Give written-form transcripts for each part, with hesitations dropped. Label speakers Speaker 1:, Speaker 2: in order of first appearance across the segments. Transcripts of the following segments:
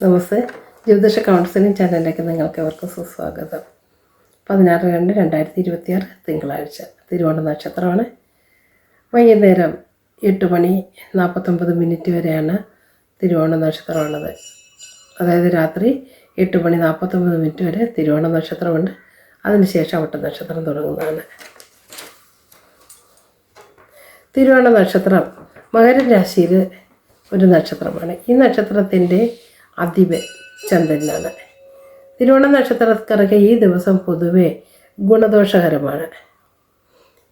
Speaker 1: നമസ്തേ. ജ്യോതിഷ കൗൺസിലിംഗ് ചാനലിലേക്ക് നിങ്ങൾക്ക് ഏവർക്കും സുസ്വാഗതം. 16/2/2026 തിങ്കളാഴ്ച തിരുവോണ നക്ഷത്രമാണ്. വൈകുന്നേരം 8:49 വരെയാണ് തിരുവോണ നക്ഷത്രമുള്ളത്. അതായത് രാത്രി 8:49 വരെ തിരുവോണ നക്ഷത്രമുണ്ട്. അതിനുശേഷം അവിട്ട നക്ഷത്രം തുടങ്ങുന്നതാണ്. തിരുവോണ നക്ഷത്രം മകര രാശിയിൽ ഒരു നക്ഷത്രമാണ്. ഈ നക്ഷത്രത്തിൻ്റെ അധിപൻ ചന്ദ്രനാണ്. തിരുവോണ നക്ഷത്രക്കാർക്ക് ഈ ദിവസം പൊതുവെ ഗുണദോഷകരമാണ്.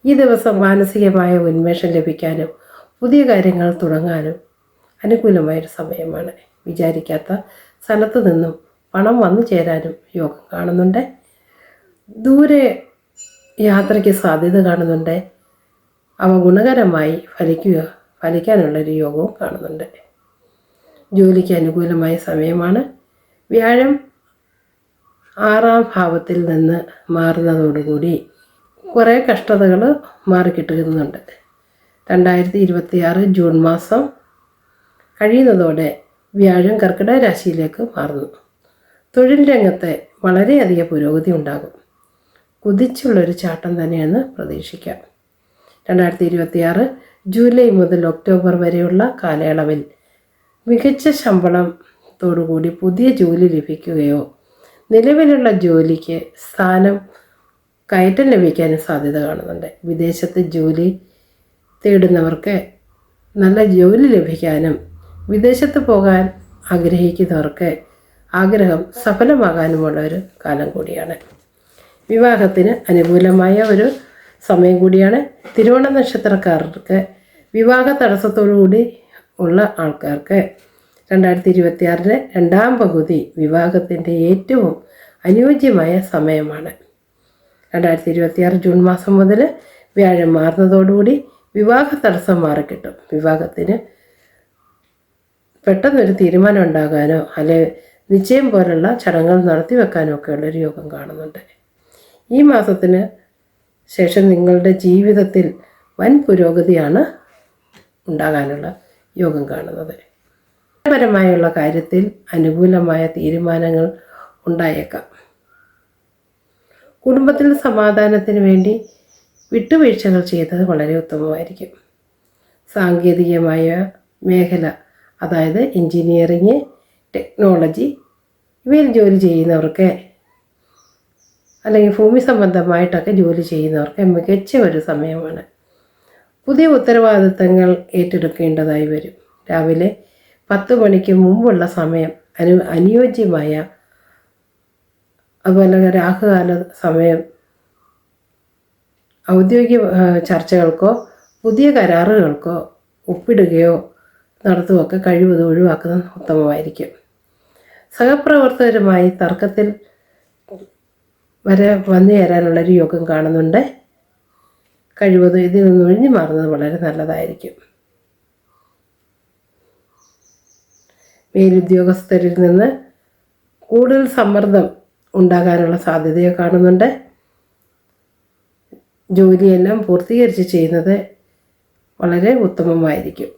Speaker 1: ഈ ദിവസം മാനസികമായ ഉന്മേഷം ലഭിക്കാനും പുതിയ കാര്യങ്ങൾ തുടങ്ങാനും അനുകൂലമായൊരു സമയമാണ്. വിചാരിക്കാത്ത സ്ഥലത്തു നിന്നും പണം വന്നു ചേരാനും യോഗം കാണുന്നുണ്ട്. ദൂരെ യാത്രയ്ക്ക് സാധ്യത കാണുന്നുണ്ട്. അവ ഗുണകരമായി ഫലിക്കാനുള്ളൊരു യോഗവും കാണുന്നുണ്ട്. ജോലിക്ക് അനുകൂലമായ സമയമാണ്. വ്യാഴം 6ാം ഭാവത്തിൽ നിന്ന് മാറുന്നതോടുകൂടി കുറേ കഷ്ടതകൾ മാറിക്കിട്ടുന്നുണ്ട്. 2026 ജൂൺ മാസം കഴിയുന്നതോടെ വ്യാഴം കർക്കിടക രാശിയിലേക്ക് മാറുന്നു. തൊഴിൽ രംഗത്ത് വളരെയധികം പുരോഗതി ഉണ്ടാകും. കുതിച്ചുള്ളൊരു ചാട്ടം തന്നെയെന്ന് പ്രതീക്ഷിക്കാം. 2026 ജൂലൈ മുതൽ ഒക്ടോബർ വരെയുള്ള കാലയളവിൽ മികച്ച ശമ്പളത്തോടുകൂടി പുതിയ ജോലി ലഭിക്കുകയോ നിലവിലുള്ള ജോലിക്ക് സ്ഥാനം കയറ്റം ലഭിക്കാനും സാധ്യത കാണുന്നുണ്ട്. വിദേശത്ത് ജോലി തേടുന്നവർക്ക് നല്ല ജോലി ലഭിക്കാനും വിദേശത്ത് പോകാൻ ആഗ്രഹിക്കുന്നവർക്ക് ആഗ്രഹം സഫലമാകാനുമുള്ള ഒരു കാലം കൂടിയാണ്. വിവാഹത്തിന് അനുകൂലമായ ഒരു സമയം കൂടിയാണ്. തിരുവോണ നക്ഷത്രക്കാർക്ക് വിവാഹ തടസ്സത്തോടുകൂടി ഉള്ള ആൾക്കാർക്ക് 2026 രണ്ടാം പകുതി വിവാഹത്തിൻ്റെ ഏറ്റവും അനുയോജ്യമായ സമയമാണ്. 2026 ജൂൺ മാസം മുതൽ വ്യാഴം മാറുന്നതോടുകൂടി വിവാഹ തടസ്സം മാറിക്കിട്ടും. വിവാഹത്തിന് പെട്ടെന്നൊരു തീരുമാനം ഉണ്ടാകാനോ അല്ലെങ്കിൽ നിശ്ചയം പോലുള്ള ചടങ്ങുകൾ നടത്തി വെക്കാനോ ഒക്കെയുള്ളൊരു യോഗം കാണുന്നുണ്ട്. ഈ മാസത്തിന് ശേഷം നിങ്ങളുടെ ജീവിതത്തിൽ വൻ പുരോഗതിയാണ് ഉണ്ടാകാനുള്ള യോഗം കാണുന്നത്. പരമായുള്ള കാര്യത്തിൽ അനുകൂലമായ തീരുമാനങ്ങൾ ഉണ്ടായേക്കാം. കുടുംബത്തിൽ സമാധാനത്തിന് വേണ്ടി വിട്ടുവീഴ്ചകൾ ചെയ്തത് വളരെ ഉത്തമമായിരിക്കും. സാങ്കേതികമായ മേഖല, അതായത് എൻജിനീയറിങ്, ടെക്നോളജി ഇവയിൽ ജോലി ചെയ്യുന്നവർക്ക് അല്ലെങ്കിൽ ഭൂമി സംബന്ധമായിട്ടൊക്കെ ജോലി ചെയ്യുന്നവർക്ക് മികച്ച ഒരു സമയമാണ്. പുതിയ ഉത്തരവാദിത്തങ്ങൾ ഏറ്റെടുക്കേണ്ടതായി വരും. രാവിലെ 10 മണിക്ക് മുമ്പുള്ള സമയം അനുയോജ്യമായ, അതുപോലെ രാഹുകാല സമയം ഔദ്യോഗിക ചർച്ചകൾക്കോ പുതിയ കരാറുകൾക്കോ ഒപ്പിടുകയോ നടത്തുകയൊക്കെ കഴിവതും ഒഴിവാക്കുന്നത് ഉത്തമമായിരിക്കും. സഹപ്രവർത്തകരുമായി തർക്കത്തിൽ വരെ വന്നു ചേരാനുള്ളൊരു യോഗം കാണുന്നുണ്ട്. കഴിവതും ഇതിൽ നിന്ന് ഒഴിഞ്ഞു മാറുന്നത് വളരെ നല്ലതായിരിക്കും. മേലുദ്യോഗസ്ഥരിൽ നിന്ന് കൂടുതൽ സമ്മർദ്ദം ഉണ്ടാകാനുള്ള സാധ്യതയെ കാണുന്നുണ്ട്. ജോലിയെല്ലാം പൂർത്തീകരിച്ച് ചെയ്യുന്നത് വളരെ ഉത്തമമായിരിക്കും.